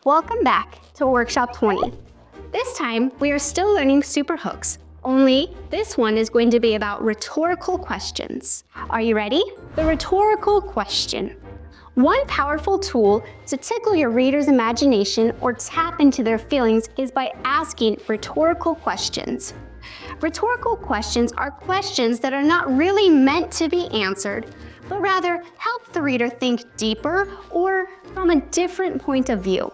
Welcome back to Workshop 20. This time, we are still learning super hooks, only this one is going to be about rhetorical questions. Are you ready? The rhetorical question. One powerful tool to tickle your reader's imagination or tap into their feelings is by asking rhetorical questions. Rhetorical questions are questions that are not really meant to be answered, but rather help the reader think deeper or from a different point of view.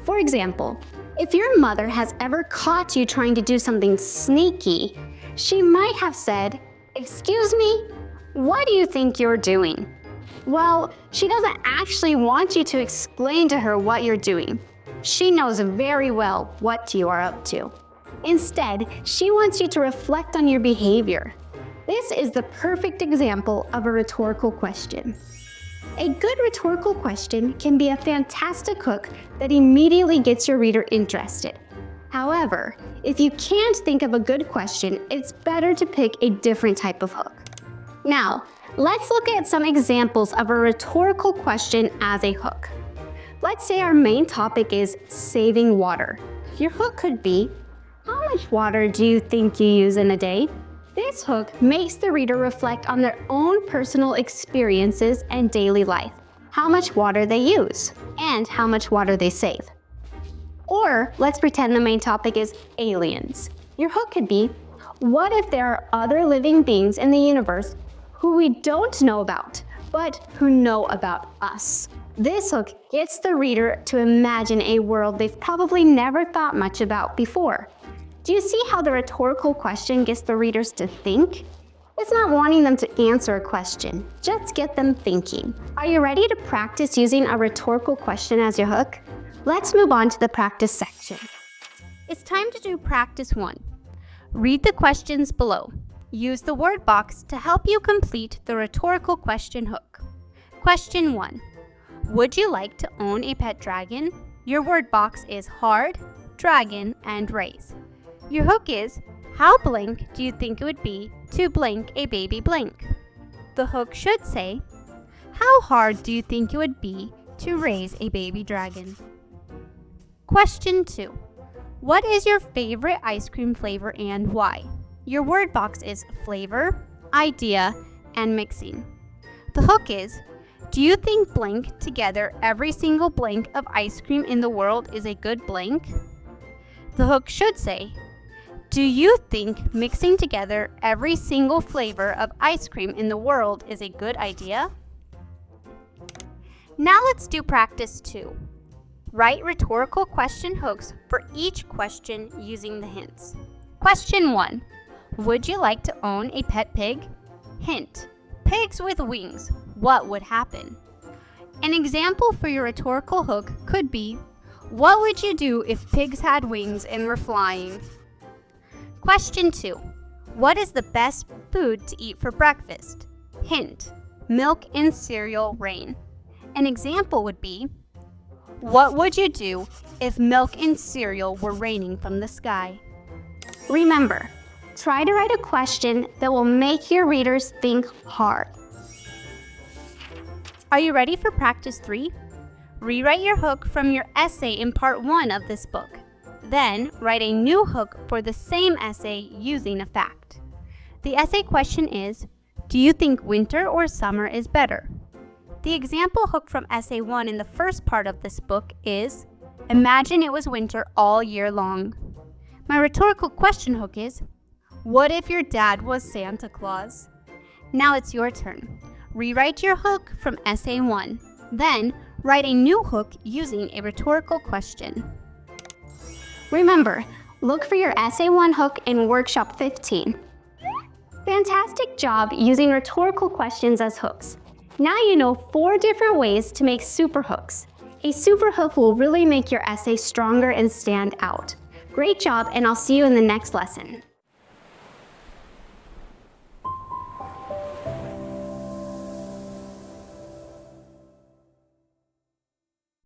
For example, if your mother has ever caught you trying to do something sneaky, she might have said, "Excuse me, what do you think you're doing?" Well, she doesn't actually want you to explain to her what you're doing. She knows very well what you are up to. Instead, she wants you to reflect on your behavior. This is the perfect example of a rhetorical question. A good rhetorical question can be a fantastic hook that immediately gets your reader interested. However, if you can't think of a good question, it's better to pick a different type of hook. Now, let's look at some examples of a rhetorical question as a hook. Let's say our main topic is saving water. Your hook could be, how much water do you think you use in a day? This hook makes the reader reflect on their own personal experiences and daily life, how much water they use, and how much water they save. Or let's pretend the main topic is aliens. Your hook could be, what if there are other living beings in the universe who we don't know about, but who know about us? This hook gets the reader to imagine a world they've probably never thought much about before. Do you see how the rhetorical question gets the readers to think? It's not wanting them to answer a question, just get them thinking. Are you ready to practice using a rhetorical question as your hook? Let's move on to the practice section. It's time to do practice 1. Read the questions below. Use the word box to help you complete the rhetorical question hook. Question 1. Would you like to own a pet dragon? Your word box is hard, dragon, and raise. Your hook is, how blank do you think it would be to blank a baby blank? The hook should say, how hard do you think it would be to raise a baby dragon? Question 2. What is your favorite ice cream flavor and why? Your word box is flavor, idea, and mixing. The hook is, do you think blank together every single blank of ice cream in the world is a good blank? The hook should say, do you think mixing together every single flavor of ice cream in the world is a good idea? Now let's do practice 2. Write rhetorical question hooks for each question using the hints. Question 1. Would you like to own a pet pig? Hint. Pigs with wings. What would happen? An example for your rhetorical hook could be, what would you do if pigs had wings and were flying? Question 2. What is the best food to eat for breakfast? Hint. Milk and cereal rain. An example would be, what would you do if milk and cereal were raining from the sky? Remember, try to write a question that will make your readers think hard. Are you ready for practice 3? Rewrite your hook from your essay in part 1 of this book. Then, write a new hook for the same essay using a fact. The essay question is, do you think winter or summer is better? The example hook from essay 1 in the first part of this book is, imagine it was winter all year long. My rhetorical question hook is, what if your dad was Santa Claus? Now it's your turn. Rewrite your hook from essay 1. Then, write a new hook using a rhetorical question. Remember, look for your essay 1 hook in workshop 15. Fantastic job using rhetorical questions as hooks. Now you know 4 different ways to make super hooks. A super hook will really make your essay stronger and stand out. Great job, and I'll see you in the next lesson.